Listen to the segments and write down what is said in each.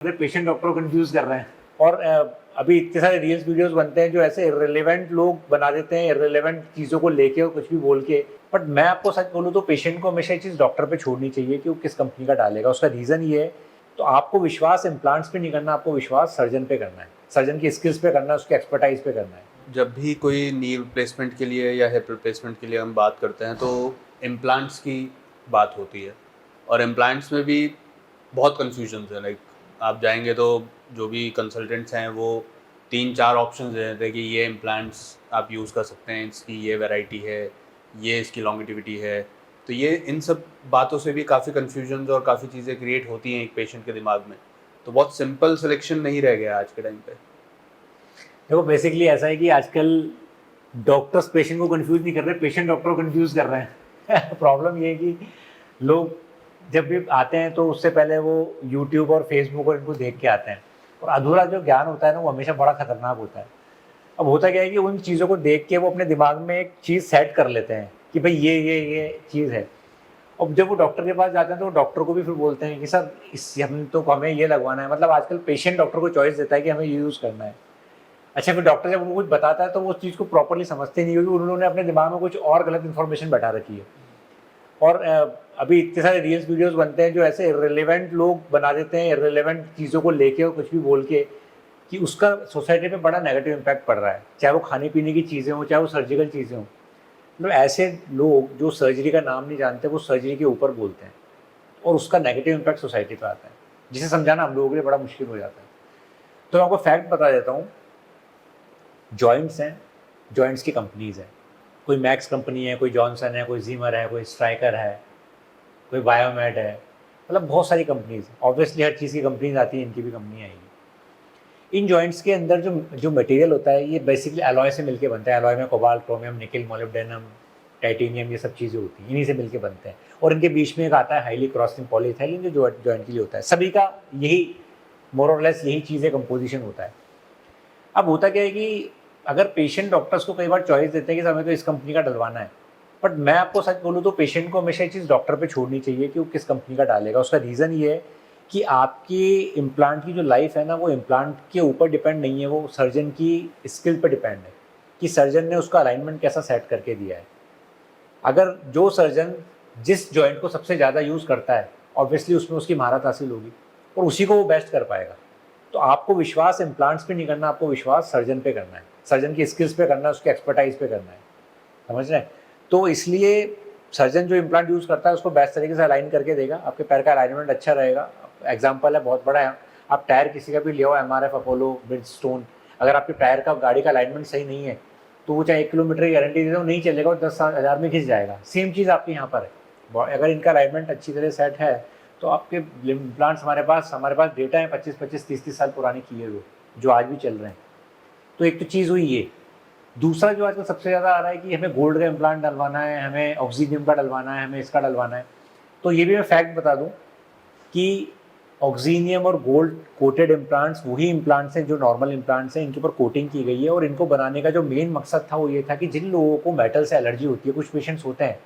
Patient doctor को confuse कर रहे हैं और अभी इतने सारे रील्स वीडियोस बनते हैं जो ऐसे इर्रेलेवेंट लोग बना देते हैं, इर्रेलेवेंट चीज़ों को लेके और कुछ भी बोल के। बट मैं आपको सच बोलूँ तो पेशेंट को हमेशा ये चीज़ डॉक्टर पे छोड़नी चाहिए कि वो किस कंपनी का डालेगा। उसका रीज़न ये है, तो आपको विश्वास इम्प्लांट्स पे नहीं करना, आपको विश्वास सर्जन पे करना है, सर्जन की स्किल्स पे करना है, उसके एक्सपर्टाइज पे करना है। जब भी कोई नी रिप्लेसमेंट के लिए या हिप रिप्लेसमेंट के लिए हम बात करते हैं तो इम्प्लांट्स की बात होती है। और इम्प्लांट्स में भी बहुत कन्फ्यूजन है। लाइक आप जाएंगे तो जो भी कंसल्टेंट्स हैं वो 3-4 ऑप्शन दे देते हैं कि ये इम्प्लांट्स आप यूज़ कर सकते हैं, इसकी ये वैरायटी है, ये इसकी लॉन्गिटिविटी है। तो ये इन सब बातों से भी काफ़ी कन्फ्यूजन और काफ़ी चीज़ें क्रिएट होती हैं एक पेशेंट के दिमाग में। तो बहुत सिंपल सिलेक्शन नहीं रह गया आज के टाइम पे। देखो बेसिकली ऐसा है कि आजकल डॉक्टर्स पेशेंट को कंफ्यूज नहीं कर रहे, पेशेंट डॉक्टर को कंफ्यूज कर रहे हैं। प्रॉब्लम ये है कि लोग जब भी आते हैं तो उससे पहले वो यूट्यूब और फेसबुक और इनको देख के आते हैं, और अधूरा जो ज्ञान होता है ना वो हमेशा बड़ा खतरनाक होता है। अब होता क्या है कि उन चीज़ों को देख के वो अपने दिमाग में एक चीज़ सेट कर लेते हैं कि भाई ये चीज़ है। और जब वो डॉक्टर के पास जाते हैं तो वो डॉक्टर को भी फिर बोलते हैं कि सर इस हम तो हमें ये लगवाना है। मतलब आजकल पेशेंट डॉक्टर को चॉइस देता है कि हमें ये यूज़ करना है। अच्छा, फिर डॉक्टर जब उनको कुछ बताता है तो वो उस चीज़ को प्रॉपर्ली समझते नहीं, क्योंकि उन्होंने अपने दिमाग में कुछ और गलत इन्फॉर्मेशन बैठा रखी है। और अभी इतने सारे रील्स वीडियोस बनते हैं जो ऐसे इर्रेलेवेंट लोग बना देते हैं, इर्रेलेवेंट चीज़ों को लेके और कुछ भी बोल के, कि उसका सोसाइटी पे बड़ा नेगेटिव इम्पैक्ट पड़ रहा है। चाहे वो खाने पीने की चीज़ें हों, चाहे वो सर्जिकल चीज़ें हों। मतलब ऐसे लोग जो सर्जरी का नाम नहीं जानते वो सर्जरी के ऊपर बोलते हैं, और उसका नेगेटिव इम्पैक्ट सोसाइटी पे आता है, जिसे समझाना हम लोगों के लिए बड़ा मुश्किल हो जाता है। तो मैं आपको फैक्ट बता देता हूँ। जॉइंट्स हैं, जॉइंट्स की कंपनीज़ हैं। कोई मैक्स कंपनी है, कोई जॉनसन है, कोई ज़ीमर है, कोई स्ट्राइकर है, कोई बायोमेड है। मतलब बहुत सारी कंपनीज़ हैं। ऑब्वियसली हर चीज़ की कंपनीज आती हैं, इनकी भी कंपनी आएगी। इन जॉइंट्स के अंदर जो जो मटेरियल होता है ये बेसिकली एलॉय से मिलके बनता है। एलॉय में कोबाल्ट, क्रोमियम, निकल, मोलिब्डेनम, टाइटेनियम, ये सब चीज़ें होती हैं, इन्हीं से मिलके बनते हैं। और इनके बीच में एक आता है हाईली क्रॉसिंग पॉलीइथाइलिन जो जॉइंट के लिए होता है। सभी का यही मोर और लेस यही चीज़ें कंपोजिशन होता है। अब होता क्या है कि अगर पेशेंट डॉक्टर्स को कई बार चॉइस देते हैं कि हमें तो इस कंपनी का डलवाना है, बट मैं आपको सच बोलूँ तो पेशेंट को हमेशा ये चीज़ डॉक्टर पे छोड़नी चाहिए कि वो किस कंपनी का डालेगा। उसका रीज़न ये है कि आपकी इम्प्लांट की जो लाइफ है ना वो इम्प्लांट के ऊपर डिपेंड नहीं है, वो सर्जन की स्किल पर डिपेंड है कि सर्जन ने उसका अलाइनमेंट कैसा सेट करके दिया है। अगर जो सर्जन जिस जॉइंट को सबसे ज़्यादा यूज़ करता है, ऑब्वियसली उसमें उसकी महारत हासिल होगी और उसी को वो बेस्ट कर पाएगा। तो आपको विश्वास इम्प्लांट्स पे नहीं करना, आपको विश्वास सर्जन पे करना है, सर्जन की स्किल्स पे करना है, उसके एक्सपर्टाइज पे करना है। समझ रहे हैं? तो इसलिए सर्जन जो इम्प्लांट यूज़ करता है उसको बेस्ट तरीके से अलाइन करके देगा, आपके पैर का अलाइनमेंट अच्छा रहेगा। एग्जाम्पल है बहुत बड़ा है, आप टायर किसी का भी ले आओ, MRF, अपोलो, ब्रिजस्टोन, अगर आपके टायर का गाड़ी का अलाइनमेंट सही नहीं है तो वो चाहे 1 किलोमीटर की गारंटी दे दो, नहीं चलेगा, वो 10,000 में घिस जाएगा। सेम चीज़ आपके यहाँ पर है। अगर इनका अलाइनमेंट अच्छी तरह सेट है तो आपके इम्प्लांट्स हमारे पास डेटा है 25-25, 30-30 साल पुराने किए हुए जो आज भी चल रहे हैं। तो एक तो चीज़ हुई ये। दूसरा जो आजकल सबसे ज़्यादा आ रहा है कि हमें गोल्ड का इम्प्लांट डलवाना है, हमें ऑक्सीनियम का डलवाना है, हमें इसका डलवाना है। तो ये भी मैं फैक्ट बता दूं कि ऑक्सीनियम और गोल्ड कोटेड इम्प्लांट्स वही इम्प्लांट्स हैं जो नॉर्मल इम्प्लांट्स हैं, इनके ऊपर कोटिंग की गई है। और इनको बनाने का जो मेन मकसद था वो ये था कि जिन लोगों को मेटल से एलर्जी होती है, कुछ पेशेंट्स होते हैं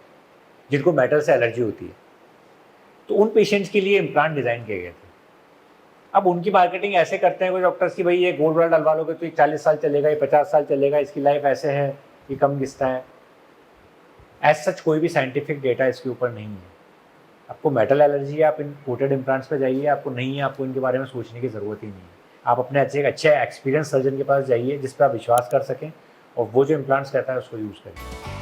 जिनको मेटल से एलर्जी होती है, तो उन पेशेंट्स के लिए इम्प्लांट डिज़ाइन किए गए थे। अब उनकी मार्केटिंग ऐसे करते हैं कोई डॉक्टर्स कि भाई ये गोल्ड वाला डलवा लोगे तो ये 40 साल चलेगा, ये 50 साल चलेगा, इसकी लाइफ ऐसे है, ये कम घिसता है। एज सच कोई भी साइंटिफिक डेटा इसके ऊपर नहीं है। आपको मेटल एलर्जी है, आप इन कोटेड इम्प्लांट्स पे जाइए, आपको नहीं है, आपको इनके बारे में सोचने की ज़रूरत ही नहीं है। आप अपने अच्छे एक्सपीरियंस सर्जन के पास जाइए जिस पर आप विश्वास कर सकें, और वो जो इम्प्लांट्स कहता है उसको यूज़ करें।